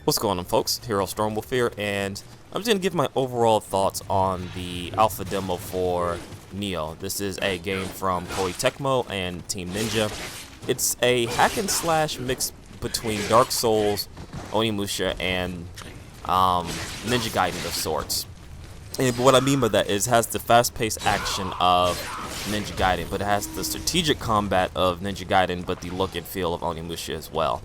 What's going on, folks? Hero Stormwolf here, and I'm just going to give my overall thoughts on the alpha demo for Nioh. This is a game from Koei Tecmo and Team Ninja. It's a hack and slash mix between Dark Souls, Oniumusha, and Ninja Gaiden of sorts. And what I mean by that is it has the fast-paced action of Ninja Gaiden, but it has the strategic combat of Ninja Gaiden, but the look and feel of Oniumusha as well.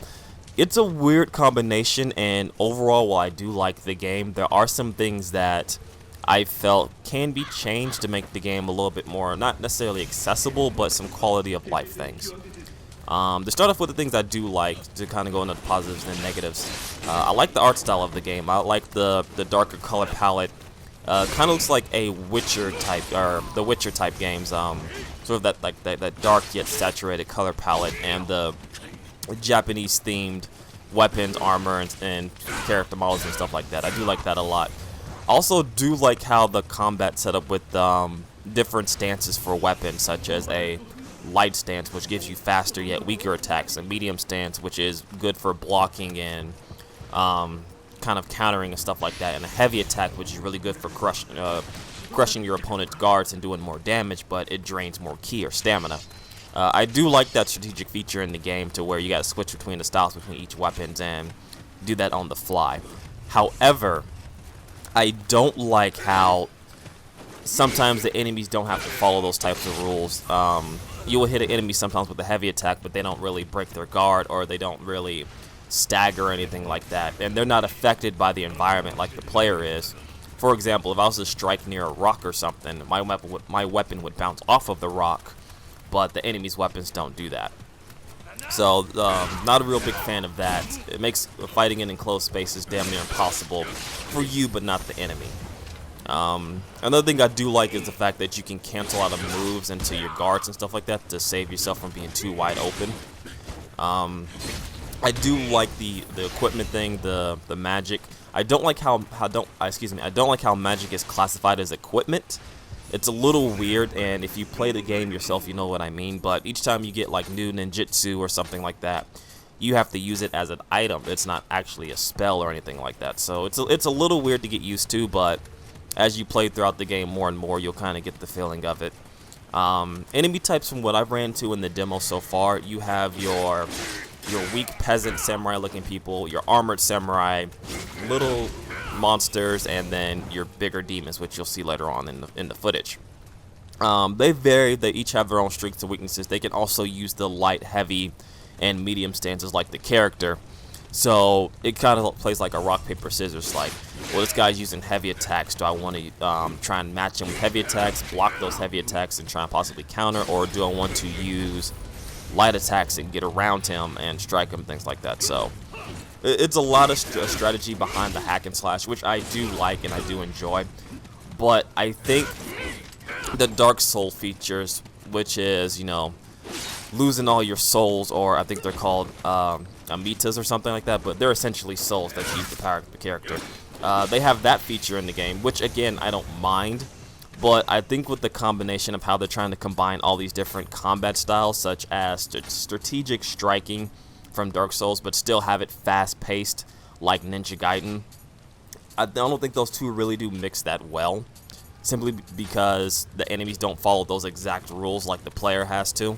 It's a weird combination, and overall, while I do like the game, there are some things that I felt can be changed to make the game a little bit more, not necessarily accessible, but some quality of life things. To start off with the things I do like, to kind of go into the positives and negatives, I like the art style of the game. I like the darker color palette. Kind of looks like a Witcher type, or the Witcher type games. Sort of that dark yet saturated color palette, and the Japanese themed weapons, armor, and character models and stuff like that. I do like that a lot. Also do like how the combat set up with different stances for weapons, such as a light stance, which gives you faster yet weaker attacks, a medium stance, which is good for blocking and kind of countering and stuff like that, and a heavy attack, which is really good for crushing your opponent's guards and doing more damage, but it drains more ki or stamina. I do like that strategic feature in the game to where you got to switch between the styles between each weapons and do that on the fly. However, I don't like how sometimes the enemies don't have to follow those types of rules. You will hit an enemy sometimes with a heavy attack, but they don't really break their guard, or they don't really stagger or anything like that, and they're not affected by the environment like the player is. For example, if I was to strike near a rock or something, my weapon would bounce off of the rock, but the enemy's weapons don't do that. So, not a real big fan of that. It makes fighting in enclosed spaces damn near impossible for you, but not the enemy. Another thing I do like is the fact that you can cancel out of moves into your guards and stuff like that to save yourself from being too wide open. I do like the equipment thing, the magic. I don't like how magic is classified as equipment. It's a little weird, and if you play the game yourself, you know what I mean. But each time you get like new ninjutsu or something like that, you have to use it as an item. It's not actually a spell or anything like that. So it's a little weird to get used to, but as you play throughout the game more and more, you'll kind of get the feeling of it. Enemy types, from what I've ran into in the demo so far, you have your weak peasant samurai looking people, your armored samurai, little monsters, and then your bigger demons, which you'll see later on in the footage. They vary. They each have their own strengths and weaknesses. They can also use the light, heavy, and medium stances like the character. So it kind of plays like a rock, paper, scissors. Like, well, this guy's using heavy attacks. Do I want to try and match him with heavy attacks, block those heavy attacks, and try and possibly counter, or do I want to use light attacks and get around him and strike him, things like that? So it's a lot of strategy behind the hack and slash, which I do like and I do enjoy. But I think the Dark Soul features, which is, you know, losing all your souls, or I think they're called amitas or something like that, but they're essentially souls that use the power of the character. They have that feature in the game, which again, I don't mind. But I think with the combination of how they're trying to combine all these different combat styles, such as strategic striking from Dark Souls, but still have it fast-paced like Ninja Gaiden, I don't think those two really do mix that well, simply because the enemies don't follow those exact rules like the player has to.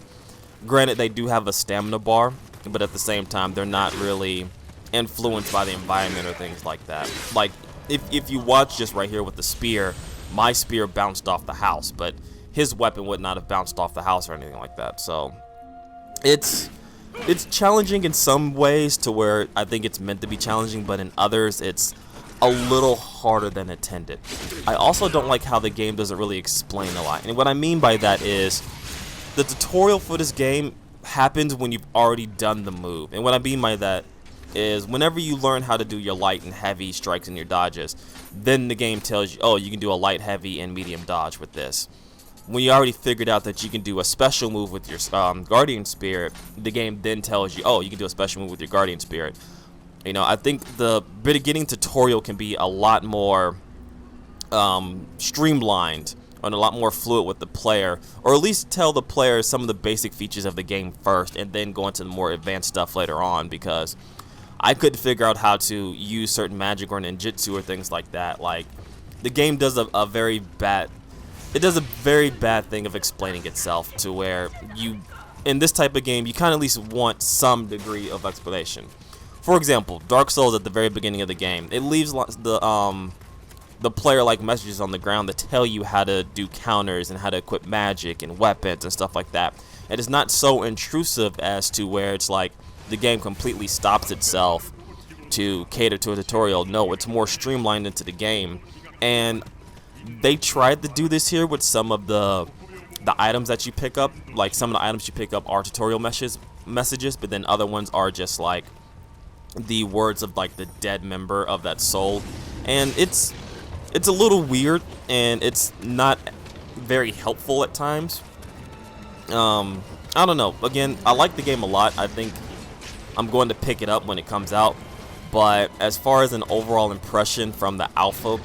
Granted, they do have a stamina bar, but at the same time, they're not really influenced by the environment or things like that. Like, if you watch just right here with the spear, my spear bounced off the house, but his weapon would not have bounced off the house or anything like that. So it's challenging in some ways to where I think it's meant to be challenging, but in others it's a little harder than intended. I also don't like how the game doesn't really explain a lot. And what I mean by that is the tutorial for this game happens when you've already done the move. And what I mean by that is whenever you learn how to do your light and heavy strikes and your dodges, then the game tells you, oh, you can do a light, heavy, and medium dodge with this. When you already figured out that you can do a special move with your Guardian Spirit, the game then tells you, oh, you can do a special move with your Guardian Spirit. You know, I think the beginning tutorial can be a lot more streamlined and a lot more fluid with the player, or at least tell the player some of the basic features of the game first and then go into the more advanced stuff later on, because I couldn't figure out how to use certain magic or ninjutsu or things like that. Like, the game does a very bad thing of explaining itself, to where you, in this type of game, you kind of at least want some degree of explanation. For example, Dark Souls, at the very beginning of the game, it leaves the player-like messages on the ground that tell you how to do counters and how to equip magic and weapons and stuff like that. It is not so intrusive as to where it's like the game completely stops itself to cater to a tutorial. No, it's more streamlined into the game, and they tried to do this here with some of the items that you pick up. Like, some of the items you pick up are tutorial messages, but then other ones are just like the words of like the dead member of that soul, and it's a little weird, and it's not very helpful at times. I don't know. Again, I like the game a lot. I think I'm going to pick it up when it comes out. But as far as an overall impression from the alpha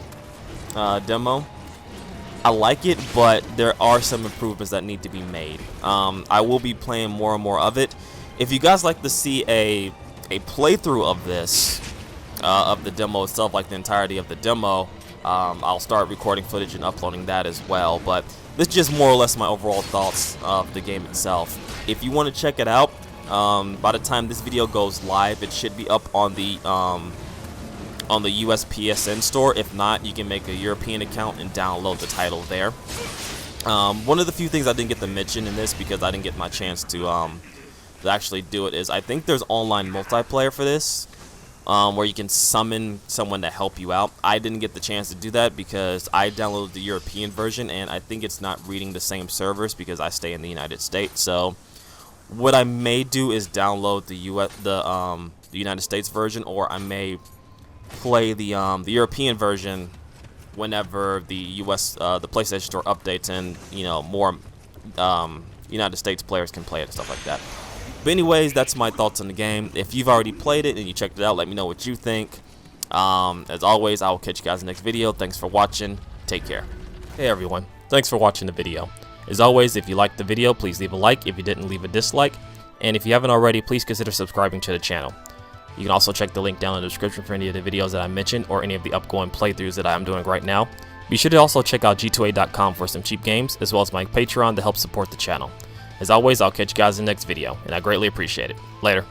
demo, I like it, but there are some improvements that need to be made. I will be playing more and more of it. If you guys like to see a playthrough of this, of the demo itself, like the entirety of the demo, I'll start recording footage and uploading that as well. But this is just more or less my overall thoughts of the game itself. If you want to check it out, by the time this video goes live, it should be up on the US PSN store. If not, you can make a European account and download the title there. One of the few things I didn't get to mention in this, because I didn't get my chance to actually do it, is I think there's online multiplayer for this, where you can summon someone to help you out. I didn't get the chance to do that because I downloaded the European version, and I think it's not reading the same servers because I stay in the United States. So what I may do is download the United States version, or I may play the European version whenever the the PlayStation Store updates, and more United States players can play it and stuff like that. But anyways, that's my thoughts on the game. If you've already played it and you checked it out, let me know what you think. As always, I will catch you guys in the next video. Thanks for watching. Take care. Hey everyone, thanks for watching the video. As always, if you liked the video, please leave a like. If you didn't, leave a dislike. And if you haven't already, please consider subscribing to the channel. You can also check the link down in the description for any of the videos that I mentioned, or any of the upcoming playthroughs that I'm doing right now. Be sure to also check out g2a.com for some cheap games, as well as my Patreon to help support the channel. As always, I'll catch you guys in the next video, and I greatly appreciate it. Later.